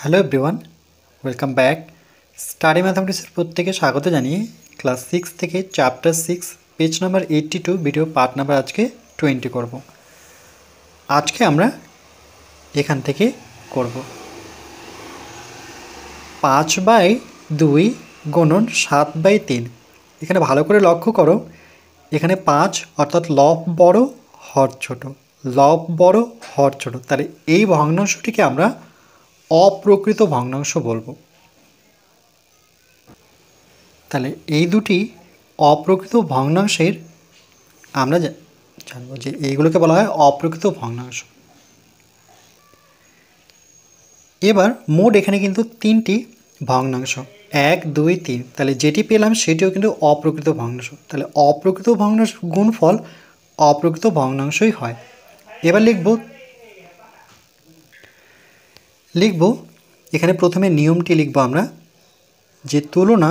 Hello everyone, welcome back. Study ম্যাথামেটিক্সের প্রত্যেকে স্বাগত জানিয়ে ক্লাস 6 থেকে chapter 6 page number 82 video part number আজকে 20 করব। আজকে আমরা এখান থেকে করব 5/2 গুণন 7/3। এখানে ভালো করে লক্ষ্য করো, এখানে 5 অর্থাৎ লব বড় হর ছোট, লব বড় হর ছোট, তাহলে এই ভগ্নাংশটিকে আমরা অপ্রকৃত ভগ্নাংশ বলবো। তাহলে এই দুটি অপ্রকৃত ভগ্নাংশের আমরা জানবো যে এইগুলোকে বলা হয় অপ্রকৃত ভগ্নাংশ। এবার মোট এখানে কিন্তু 3টি ভগ্নাংশ, 1 2 3, তাহলে যেটি পেলাম সেটিও কিন্তু অপ্রকৃত ভগ্নাংশ। তাহলে অপ্রকৃত ভগ্নাংশ গুণফল অপ্রকৃত ভগ্নাংশই হয়। এবার লিখব এখানে প্রথমে নিয়মটি লিখব আমরা, যে তুলনা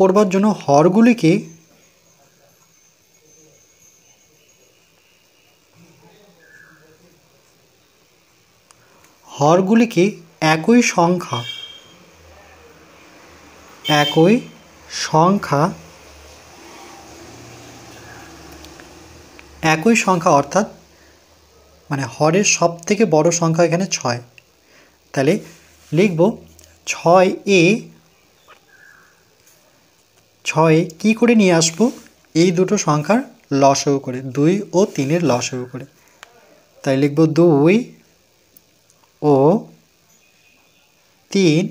করবার জন্য হরগুলিকে একই সংখ্যা অর্থাৎ মানে হরের সব থেকে বড় সংখ্যা এখানে 6। তাহলে লিখব 6 কি করে নিয়ে আসবো, এই দুটো সংখ্যার লসাগু করে, 2 ও 3-এর লসাগু করে। তাই লিখব 2 ও 3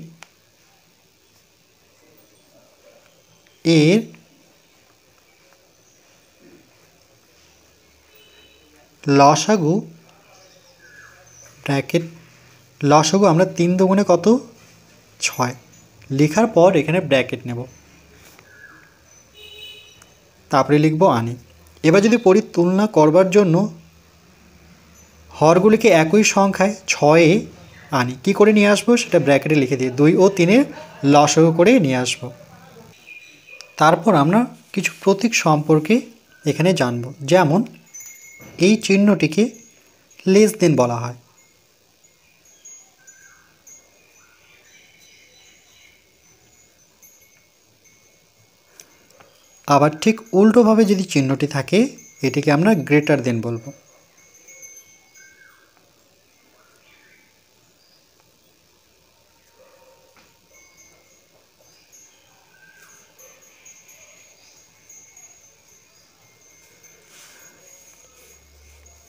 এর লসাগু, ব্র্যাকেট লসাগু আমরা 3 দুগুণে কত 6 লেখার পর এখানে ব্র্যাকেট নেব, তারপরে লিখব আনি। এবার যদি তুলনা করবার জন্য হরগুলিকে একই সংখ্যায় 6-এ আনি, কি করে নিয়ে আসবো সেটা ব্র্যাকেটে লিখে দিই, 2 ও 3-এর লসাগু করে নিয়ে আসব। তারপর আমরা কিছু প্রতীক সম্পর্কে এখানে জানব, যেমন এই চিহ্নটিকে লেস দেন বলা হয়। আবার ঠিক উল্টোভাবে যদি চিহ্নটি থাকে, এটিকে আমরা গ্রেটার দেন বলবো।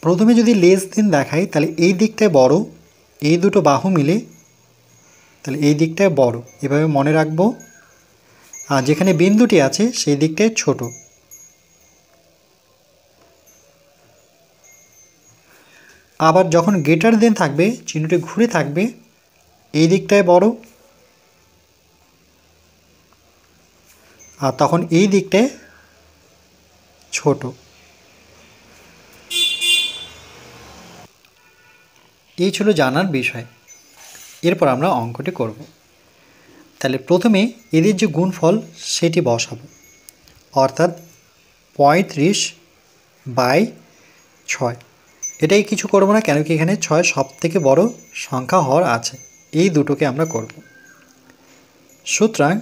প্রথমে যদি লেস দেন দেখাই, তাহলে এই দিকটায় বড়, এই দুটো বাহু মিলে তাহলে এই দিকটায় বড়, এভাবে মনে রাখবো। আর যেখানে বিন্দুটি আছে সেই দিকটায় ছোট। আবার যখন গ্রেটার দেন থাকবে, চিহ্নটি ঘুরে থাকবে, এই দিকটায় বড়, আর তখন এই দিকটায় ছোট। এই ছিল জানার বিষয়। এরপর আমরা অঙ্কটি করব। তাহলে প্রথমে এদের যে গুণফল সেটি বসাবো, অর্থাৎ 35/6। এটাই কিছু করব না, কেন কি এখানে 6 সব থেকে বড় সংখ্যা হর আছে, এই দুটোকে আমরা করব। সুতরাং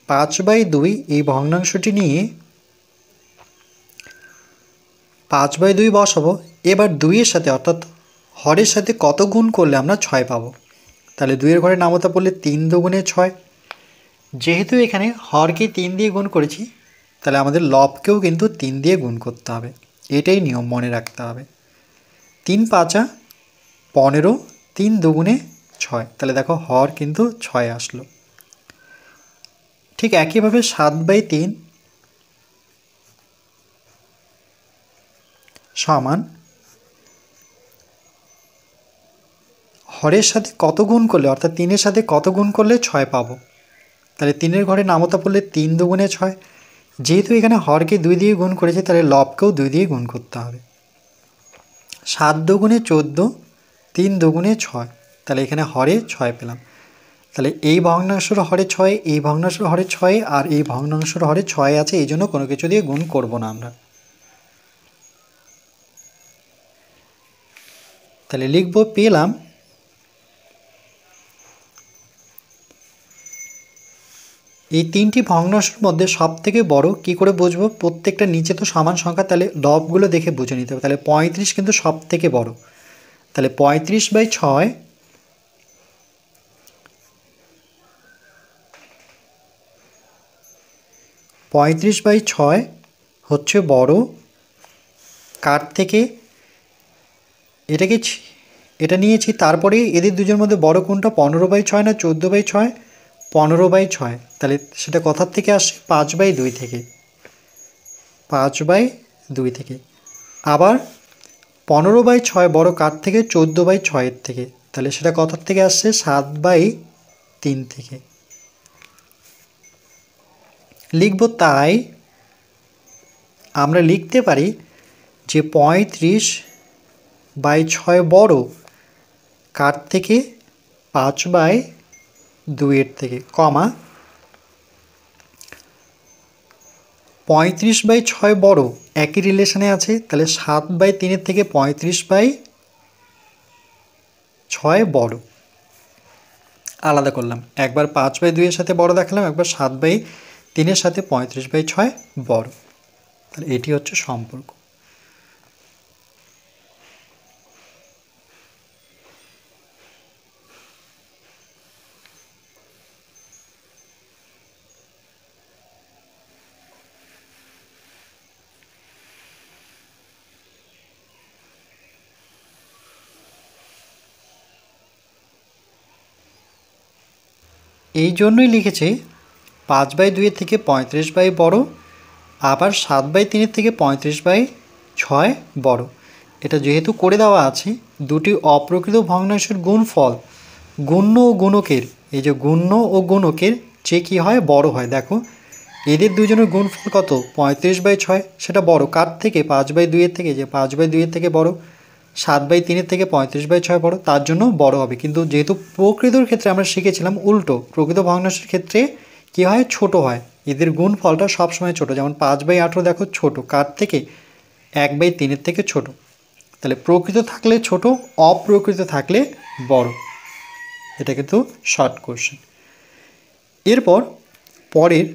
5/2 এই ভগ্নাংশটি নিয়ে 5/2 বসাবো। এবার 2-এর সাথে অর্থাৎ হরের সাথে কত গুণ করলে আমরা 6 পাবো, তাহলে 2-এর ঘরে নামতা পড়লে 3 দুগুণে 6। যেহেতু এখানে হরকে 3 দিয়ে গুণ করেছি, তাহলে আমাদের লবকেও কিন্তু 3 দিয়ে গুণ করতে হবে, এটাই নিয়ম মনে রাখতে হবে। 3 5 15, 3 দুগুণে 6, তাহলে দেখো হর কিন্তু 6 আসলো। ঠিক একইভাবে 7/3 সমান হরের সাথে কত গুণ করলে, অর্থাৎ 3-এর সাথে কত গুণ করলে 6 পাবো, তাহলে 3-এর ঘরে নামতা পড়লে 3 দুগুণে 6। যেহেতু এখানে হরকে 2 দিয়ে গুণ করেছে, তাহলে লবকেও 2 দিয়ে গুণ করতে হবে। 7 দুগুণে 14, 3 দুগুণে 6, তাহলে এখানে হরে 6 পেলাম। তাহলে এই ভগ্নাংশের হরে 6, এই ভগ্নাংশের হরে 6 আর এই ভগ্নাংশের হরে 6 আছে, এই জন্য কোনো কিছু দিয়ে গুণ করব না আমরা। তাহলে লিখব পেলাম এই তিনটি ভগ্নাংশের মধ্যে সব থেকে বড়। কি করে বুঝবো? প্রত্যেকটা নিচে তো সমান সংখ্যা, তাহলে লবগুলো দেখে বুঝে নিতে হবে। তাহলে 35 কিন্তু সব থেকে বড়। তাহলে 35/6 35/6 হচ্ছে বড়। কার থেকে? এটা নিয়েছি। তারপরে এদের দুজনের মধ্যে বড় কোনটা? 15/6 না 14/6? 15/6। তাহলে সেটা কোথার থেকে আসে? 5/2 থেকে। 5/2 থেকে। আবার 15/6 বড় কার থেকে? 14/6 থেকে। তাহলে সেটা কোথার থেকে আসছে? 7/3 থেকে। লিখব তাই আমরা লিখতে পারি যে 35/6 বড় কার থেকে? 5/2 থেকে, কমা 35/6 বড় একই রিলেশনে আছে। তাহলে 7/3 থেকে 35/6 বড়। আলাদা করলাম, একবার 5/2 সাথে বড় দেখালাম, একবার 7/3 সাথে 35/6 বড়। তাহলে এটি হচ্ছে সম্পর্ক। এই জন্যই লিখেছি 5/2 থেকে 35 বড়, আবার 7/3 থেকে 35/6 বড়। এটা যেহেতু করে দেওয়া আছে, দুটি অপ্রকৃত ভগ্নাংশের গুণফল গুণ্য ও গুণকের, এই যে গুণ্য ও গুণকের যে কী হয়? বড় হয়। দেখো এদের দুজনের গুণফল কত? 35/6। সেটা বড় কার থেকে? 5/2 থেকে। যে 5/2 থেকে বড়। 7/3 থেকে 35/6 বড়, তার জন্য বড় হবে। কিন্তু যেহেতু প্রকৃতর ক্ষেত্রে আমরা শিখেছিলাম উল্টো, প্রকৃত ভগ্নাংশের ক্ষেত্রে কী হয়? ছোট হয়। এদের গুণফলটা সবসময় ছোট। যেমন 5/18 দেখো ছোট কার থেকে? 1/3 থেকে ছোট। তাহলে প্রকৃত থাকলে ছোট, অপ্রকৃত থাকলে বড়। এটা কিন্তু শর্ট কোশ্চেন। এরপর পরের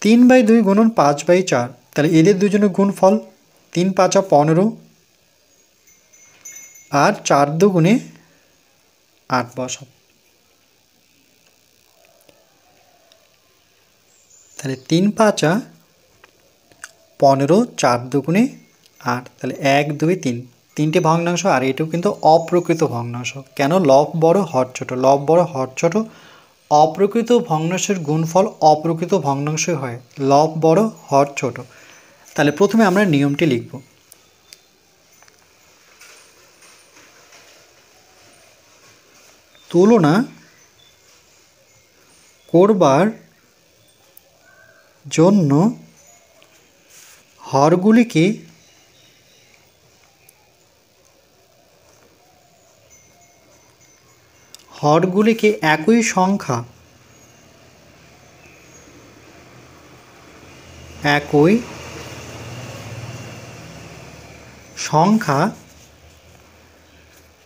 3/2 গুণন 5/4। তাহলে এদের দুজনের গুণফল 3 5 15 আর 4 2 8 বসাব। তাহলে 3 5 15, 4 2 8। তাহলে 1 2 3, তিনটে ভগ্নাংশ। আর এটাও কিন্তু অপ্রকৃত ভগ্নাংশ। কেন? লব বড় হর ছোট, লব বড় হর ছোট। অপ্রকৃত ভগ্নাংশের গুণফল অপ্রকৃত ভগ্নাংশই হয়, লব বড় হর ছোট। তাহলে প্রথমে আমরা নিয়মটি লিখব। তুলনা করবার জন্য হরগুলিকে একই সংখ্যা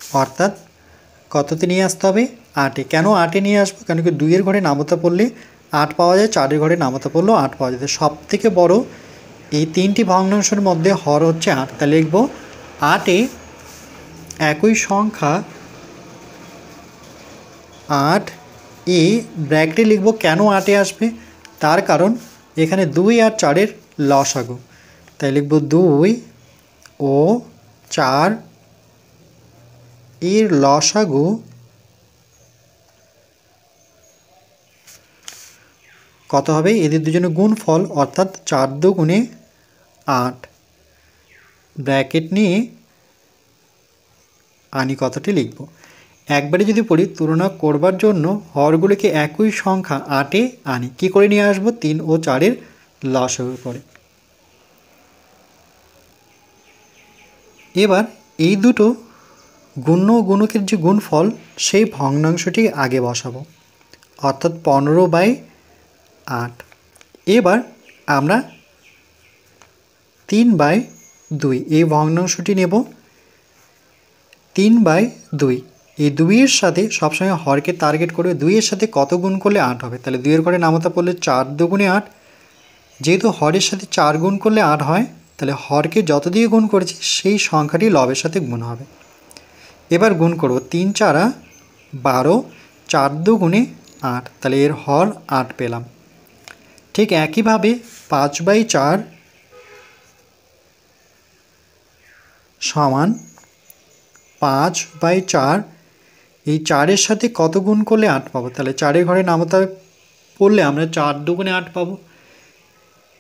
অর্থাৎ কততে নিয়ে আসতে হবে? 8-এ। কেন 8-এ নিয়ে আসবো? কেন কি 2-এর ঘরে নামতা পড়লে 8 পাওয়া যায়, 4-এর ঘরে নামতা পড়লেও 8 পাওয়া যায়। সব থেকে বড় এই তিনটি ভগ্নাংশের মধ্যে হর হচ্ছে 8। তাহলে লিখব 8-এ একই সংখ্যা 8-এ, ব্র্যাকেটে লিখব। কেন 8-এ আসবে? তার কারণ এখানে 2 আর 4-এর লসাগু। তাই লিখব 2 ও 4 এর লসাগু কত হবে? এদের দুজনের গুণফল, অর্থাৎ 4 2 8। ব্র্যাকেট নিয়ে আনি কথাটি লিখব। একবারে যদি পড়ি, তুলনা করবার জন্য হরগুলিকে একই সংখ্যা 8-এ আনি। কী করে নিয়ে আসবো? 3 ও 4-এর লসাগু করে। এবার এই দুটো গুণ্য ও গুণকের যে গুণফল সেই ভগ্নাংশটি আগে বসাবো, অর্থাৎ 15/8। এবার আমরা 3/2 এই ভগ্নাংশটি নেব। 3/2 এই 2-এর সাথে সবসময় হরকে টার্গেট করবে। 2-এর সাথে কত গুণ করলে 8 হবে, তাহলে 2-এর ঘরে নামতা পড়লে 4 দুগুণে 8। যেহেতু হরের সাথে 4 গুণ করলে 8 হয়, তাহলে হরকে যত দিয়ে গুণ করেছি সেই সংখ্যাটি লবের সাথে গুণ হবে। এবার গুণ করব 3 4 12, 4 দুগুণে 8, তাহলে এর হর 8 পেলাম। ঠিক একইভাবে 5/4 সমান 5/4, এই 4-এর সাথে কত গুণ করলে 8 পাবো, তাহলে 4-এর ঘরে নামতা পড়লে আমরা 4 দুগুণে 8 পাবো।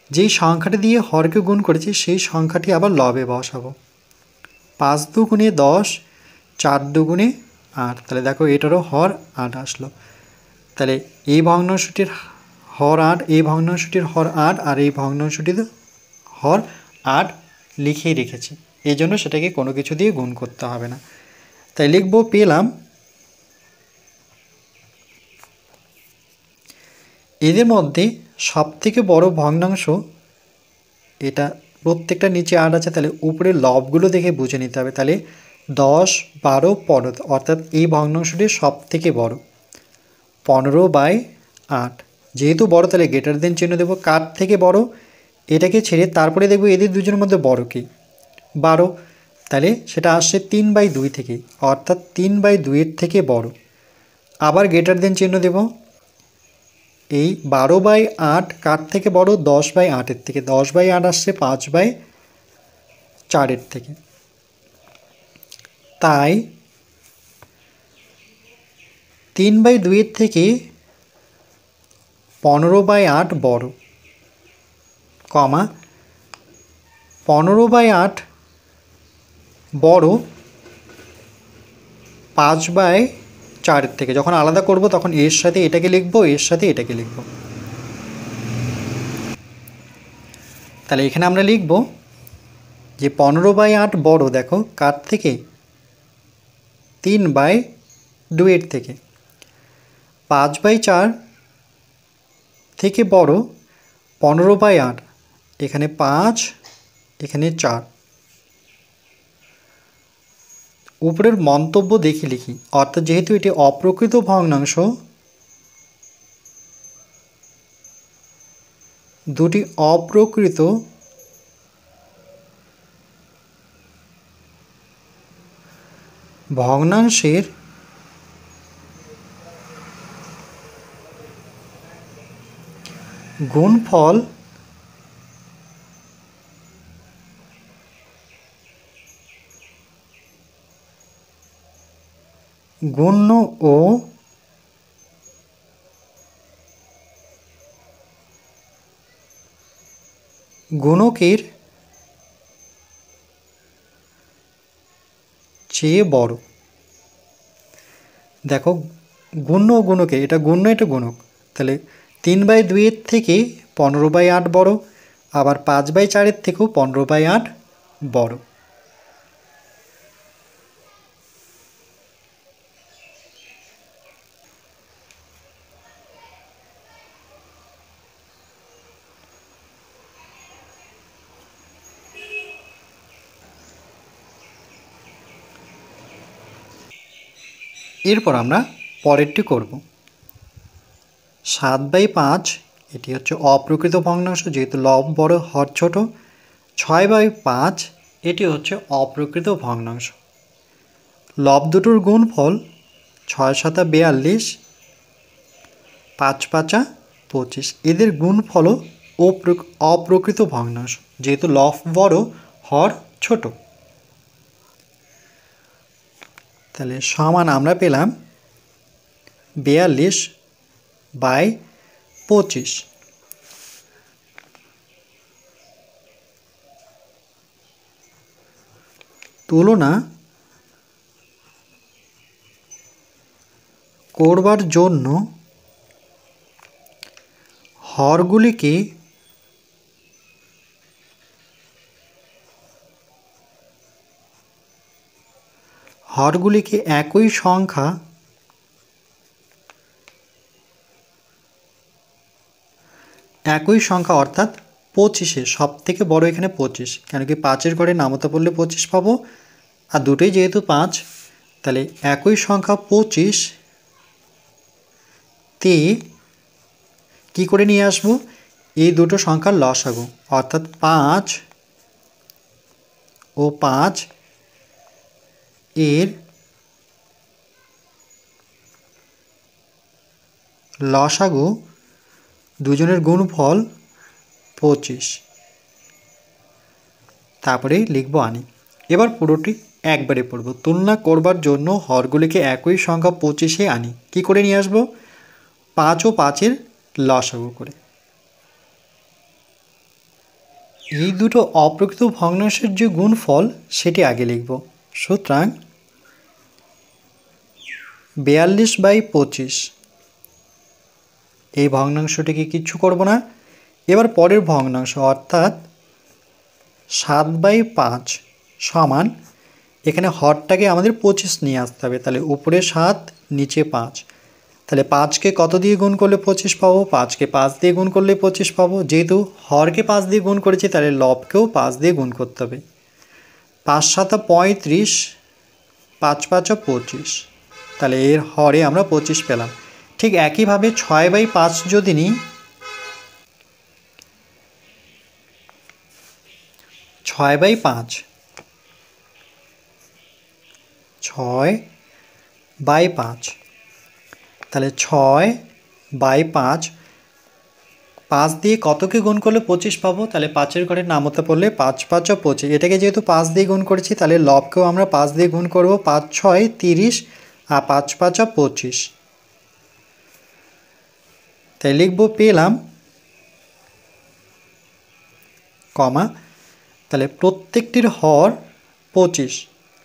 যেই সংখ্যাটি দিয়ে হরকে গুণ করেছি সেই সংখ্যাটি আবার লবে বসাবো। 5 দুগুণে 10, 4 দুগুণে 8, তাহলে দেখো এটারও হর 8 আসলো। তাহলে এই ভগ্নাংশটির হর 8, এই ভগ্নাংশটির হর 8, আর এই ভগ্নাংশটির হর 8 লিখেই রেখেছি, এই জন্য সেটাকে কোনো কিছু দিয়ে গুণ করতে হবে না। তাই লিখব, পেলাম এদের মধ্যে সবথেকে বড় ভগ্নাংশ এটা। প্রত্যেকটা নিচে 8 আছে, তাহলে উপরের লবগুলো দেখে বুঝে নিতে হবে। তাহলে 10, 12, 15, অর্থাৎ এই ভগ্নাংশটি সবথেকে বড় 15/8। যেহেতু বড় তাহলে গ্রেটার দেন চিহ্ন দেবো। কার থেকে বড় এটাকে ছেড়ে তারপরে দেখব এদের দুজনের মধ্যে বড় কি, 12, তাহলে সেটা আসছে 3/2 থেকে, অর্থাৎ 3/2-এর থেকে বড়। আবার গ্রেটার দেন চিহ্ন দেব। এই 12/8 কার থেকে বড়, 10/8-এর থেকে। 10/8 আসছে 5/4-এর থেকে। তাই 3/2-এর থেকে 15/8 বড়, কমা 15/8 বড় 5/4-এর থেকে। যখন আলাদা করব তখন এর সাথে এটাকে লিখব, এর সাথে এটাকে লিখব। তাহলে এখানে আমরা লিখব যে 15/8 বড়, দেখো কার থেকে, 3/2-এর থেকে। 5/4 থেকে বড় 15/8, এখানে 5, এখানে 4। উপরের মন্তব্য দেখে লিখি, অর্থাৎ যেহেতু এটি অপ্রকৃত ভগ্নাংশ, দুটি অপ্রকৃত ভগ্নাংশের গুণফল গুণ্য ও গুণকের চেয়ে বড়। দেখো গুণ্য ও গুণকে, এটা গুণ্য এটা গুণক, তাহলে 3/2-এর থেকে 15/8 বড়, আবার 5/4-এর থেকেও 15/8 বড়। এরপর আমরা পরেরটি করব। 7/5 এটি হচ্ছে অপ্রকৃত ভগ্নাংশ, যেহেতু লব বড় হর ছোট। 6/5 এটি হচ্ছে অপ্রকৃত ভগ্নাংশ। লব দুটোর গুণফল 6 7 42, 5 5 25। এদের গুণফলও অপ্রকৃত ভগ্নাংশ, যেহেতু লব বড় হর ছোট। তাহলে সমান আমরা পেলাম 42/25। তুলনা করবার জন্য হরগুলিকে হরগুলিকে একই সংখ্যা অর্থাৎ 25-এ সব থেকে বড় এখানে 25, কেন কি 5-এর ঘরে নামতা পড়লে 25 পাবো, আর দুটোই যেহেতু 5, তাহলে একই সংখ্যা 25 তে কী করে নিয়ে আসবো, এই দুটো সংখ্যার লসাগু অর্থাৎ 5 ও 5 এর লসাগু দুজনের গুণফল 25, তারপরে লিখবো আনি। এবার পুরোটি একবারে পড়ব। তুলনা করবার জন্য হরগুলিকে একই সংখ্যা 25-এ আনি। কি করে নিয়ে আসবো? 5 ও 5-এর লসাগু করে। এই দুটো অপ্রকৃত ভগ্নাংশের যে গুণফল সেটি আগে লিখব। সুতরাং 42/25, এই ভগ্নাংশটিকে কিচ্ছু করব না। এবার পরের ভগ্নাংশ অর্থাৎ 7/5 সমান, এখানে হরটাকে আমাদের 25 নিয়ে আসতে হবে, তাহলে উপরে 7 নিচে 5, তাহলে 5কে কত দিয়ে গুণ করলে 25 পাবো? 5কে 5 দিয়ে গুণ করলে 25 পাবো। যেহেতু হরকে 5 দিয়ে গুণ করেছি তাহলে লবকেও 5 দিয়ে গুণ করতে হবে। 5 7 35, 5 5 25, তাহলে এর হরে আমরা 25 পেলাম। ঠিক একইভাবে 6/5 যদি নিই, 6/5, 6/5, তাহলে 6/5, 5 দিয়ে কতকে গুণ করলে 25 পাবো? তাহলে 5-এর ঘরে নামতা পড়লে 5 5 25, এটাকে যেহেতু 5 দিয়ে গুণ করেছি তাহলে লবকেও আমরা 5 দিয়ে গুণ করব। 5 6 30 আর 5 5 25, তাই লিখব পেলাম কমা, তাহলে প্রত্যেকটির হর 25,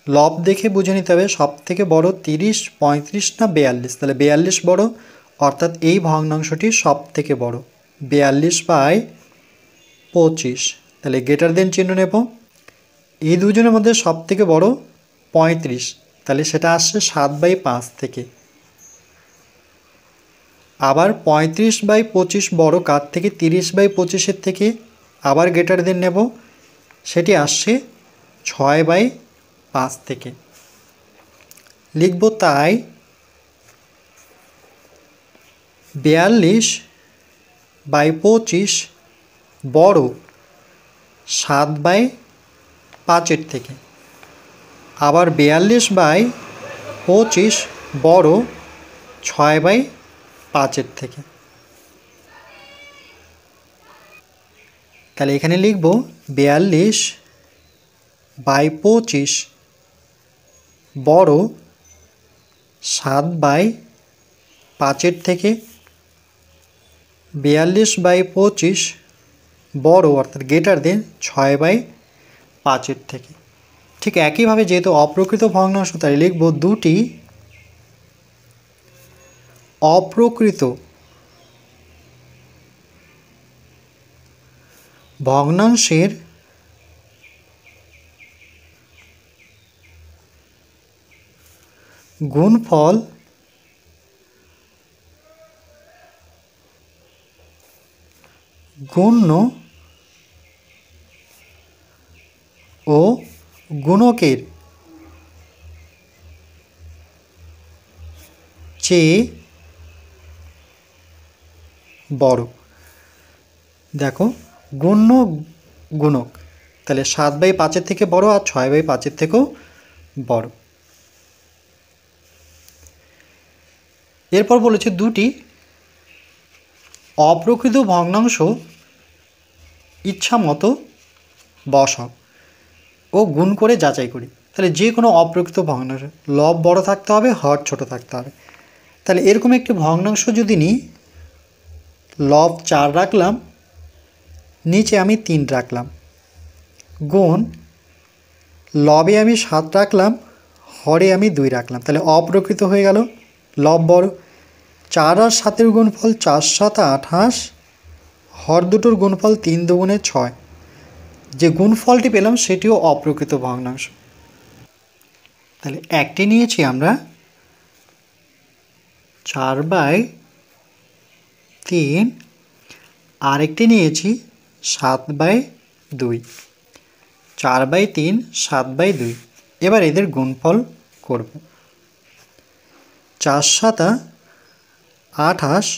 লব দেখে বুঝে নিতে হবে সব থেকে বড় 30, 35 না 42, তাহলে 42 বড়, অর্থাৎ এই ভগ্নাংশটি সব থেকে বড় 42/25, তাহলে গ্রেটার দেন চিহ্ন নেব। এই দুজনের মধ্যে সব থেকে বড় 35, তাহলে সেটা আসছে 7/5 থেকে। আবার 35/25 বড় কার থেকে? 30/25-এর থেকে। আবার গ্রেটার দেন নেব, সেটি আসছে 6/5 থেকে। লিখব তাই 42/25 বড় 7/5-এর থেকে। আবার 42/25 বড় 6/5-এর থেকে। তাহলে এখানে লিখব 42/25 বড় 7/5-এর থেকে। 42/25 বড় অর্থাৎ গ্রেটার দেন 6/5-এর থেকে। ঠিক একইভাবে যেহেতু অপ্রকৃত ভগ্নাংশ তাই লিখব দুটি অপ্রকৃত ভগ্নাংশের গুণফল গুণ্য ও গুণকের চেয়ে বড়। দেখো গুণ্য গুণক, তাহলে 7/5-এর থেকে বড় আর 6/5-এর থেকেও বড়। এরপর বলেছে দুটি অপ্রকৃত ভগ্নাংশ ইচ্ছা মতো বসাও ও গুণ করে যাচাই করি। তাহলে যে কোনো অপ্রকৃত ভগ্নাংশ লব বড় থাকতে হবে, হর ছোট থাকতে হবে। তাহলে এরকম একটি ভগ্নাংশ যদি নিই, লব 4 রাখলাম, নিচে আমি 3 রাখলাম, গুণ লবে আমি 7 রাখলাম, হরে আমি 2 রাখলাম, তাহলে অপ্রকৃত হয়ে গেল। লব বড়, 4 আর 7-এর গুণফল 4 7 28, হর দুটোর গুণফল 3 2 6, যে গুণফলটি পেলাম সেটিও অপ্রকৃত ভগ্নাংশ। তাহলে একটি নিয়েছি আমরা 4/3, আরেকটি নিয়েছি 7/2। 4/3, 7/2। এবার এদের গুণফল করব। 4 7 28,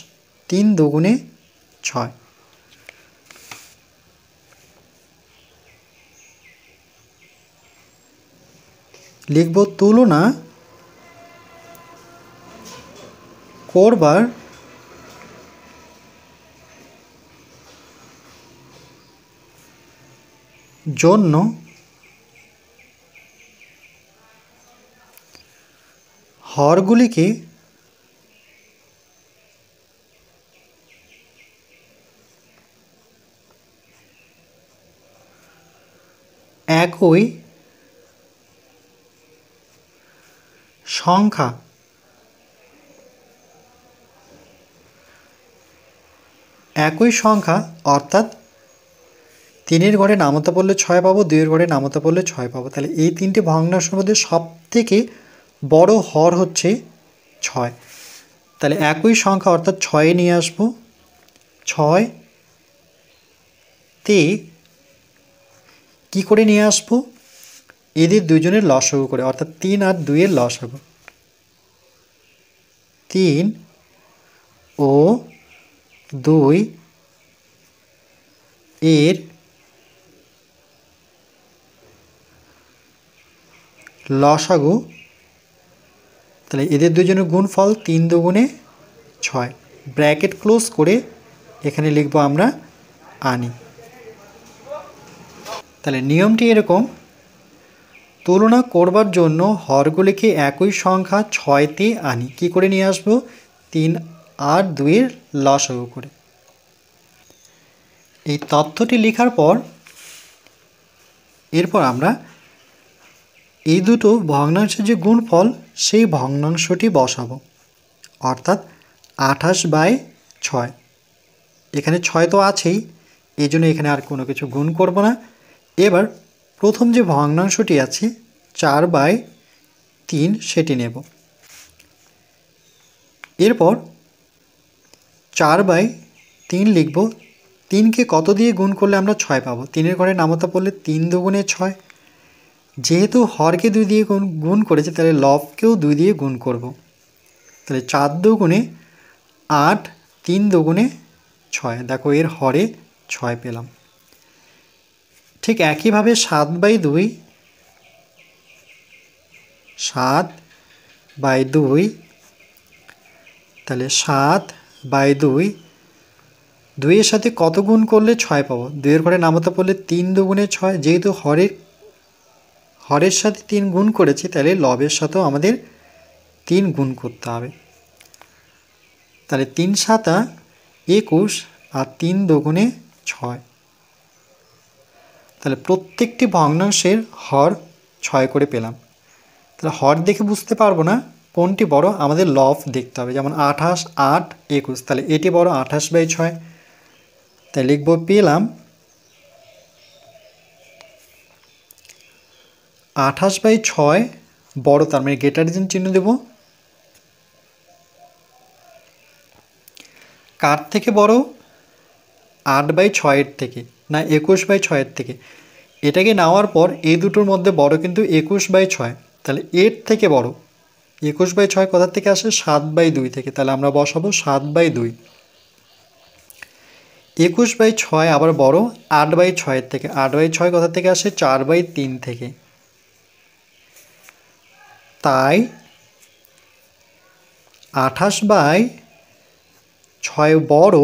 3 2 6। লিখব তুলনা করবার জন্য হরগুলিকে একই সংখ্যা অর্থাৎ 3-এর ঘরে নামতা পড়লে 6 পাবো, 2-এর ঘরে নামতা পড়লে 6 পাবো। তাহলে এই তিনটে ভগ্নাংশের মধ্যে সবথেকে বড় হর হচ্ছে 6। তাহলে একই সংখ্যা অর্থাৎ 6 নিয়ে আসবো। 6 তে কী করে নিয়ে আসবো? এদের দুজনের লসাগু করে, অর্থাৎ 3 আর 2-এর লসাগু। 3 ও 2 এর লসাগু। তাহলে এদের দুজনের গুণফল 3 2 6। ব্র্যাকেট ক্লোজ করে এখানে লিখব আমরা আনি। তাহলে নিয়মটি এরকম, তুলনা করবার জন্য হরগুলিকে একই সংখ্যা 6-তে আনি। কি করে নিয়ে আসবো? 3 আর 2-এর লসাগু করে। এই তথ্যটি লেখার পর এরপর আমরা এই দুটো ভগ্নাংশের যে গুণফল সেই ভগ্নাংশটি বসাবো, অর্থাৎ 28/6। এখানে 6 তো আছেই, এই জন্য এখানে আর কোনো কিছু গুণ করব না। এবার প্রথম যে ভগ্নাংশটি আছে 4/3 সেটি নেব। এরপর 4/3 লিখব। 3কে কত দিয়ে গুণ করলে আমরা 6 পাবো? 3-এর ঘরে নামতা পড়লে 3 2 6। যেহেতু হরকে 2 দিয়ে গুণ করেছে, তাহলে লবকেও 2 দিয়ে গুণ করব। তাহলে 4 2 8, 3 2 6। দেখো এর হরে 6 পেলাম। ঠিক একইভাবে 7/2, 7/2। তাহলে 7/2, 2-এর সাথে কত গুণ করলে 6 পাবো? 2-এর ঘরে নামতা পড়লে 3 2 6। যেহেতু হরের সাথে 3 গুণ করেছি, তাহলে লবের সাথেও আমাদের 3 গুণ করতে হবে। তাহলে 3 7 21 আর 3 2 6। তাহলে প্রত্যেকটি ভগ্নাংশের হর 6 করে পেলাম। তাহলে হর দেখে বুঝতে পারবো না কোনটি বড়, আমাদের লব দেখতে হবে। যেমন 28, 8, 21। তাহলে এটি বড় 28/6। তাই লিখব পেলাম 28/6 বড়, তার মানে গ্রেটার দেন চিহ্ন দেব। কার থেকে বড়? 8/6 থেকে, না 21/6 থেকে। এটাকে নেওয়ার পর এই দুটোর মধ্যে বড় কিন্তু 21/6। তাহলে এর থেকে বড় 21/6 কোথা থেকে আসে? 7/2 থেকে। তাহলে আমরা বসাবো 7/2। 21/6 আবার বড় 8/6 থেকে। 8/6 কোথা থেকে আসে? 4/3 থেকে। তাই 28/6 বড়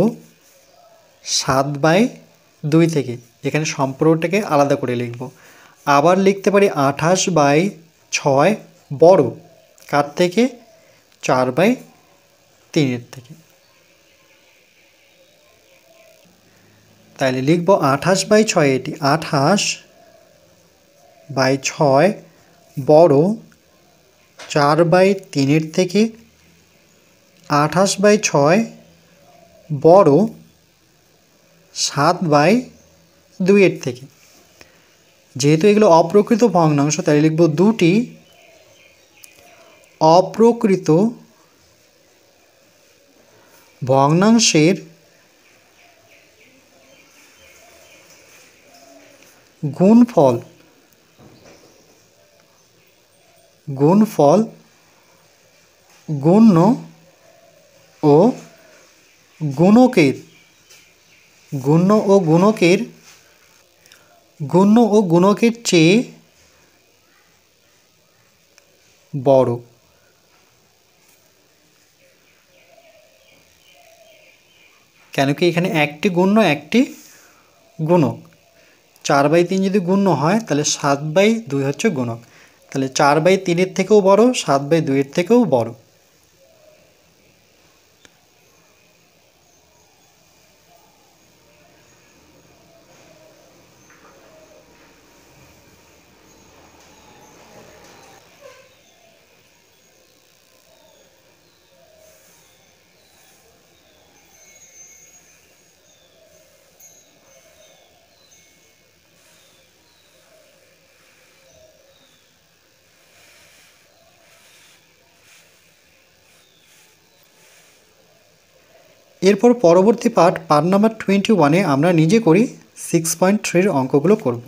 7/2 থেকে। এখানে সম্পর্কটাকে আলাদা করে লিখব। আবার লিখতে পারি 28/6 বড় কার থেকে? 4/3 থেকে। তাহলে লিখব 28/6, এটি 28/6 বড় 4/3 থেকে। 28/6 বড় 7/2 থেকে। যেহেতু এগুলো অপ্রকৃত ভগ্নাংশ, তাই লিখব দুটি অপ্রকৃত ভগ্নাংশের গুণফল গুণ্য ও গুণকের চেয়ে বড়। কেন কি এখানে একটি গুণ্য একটি গুণক, 4/3 যদি গুণ্য হয় তাহলে 7/2 হচ্ছে গুণক, তাহলে 4/3 থেকেও বড়, 7/2 থেকেও বড়। এরপর পরবর্তী পার্ট নাম্বার 21-এ আমরা নিজে করি 6.3 অঙ্কগুলো করব।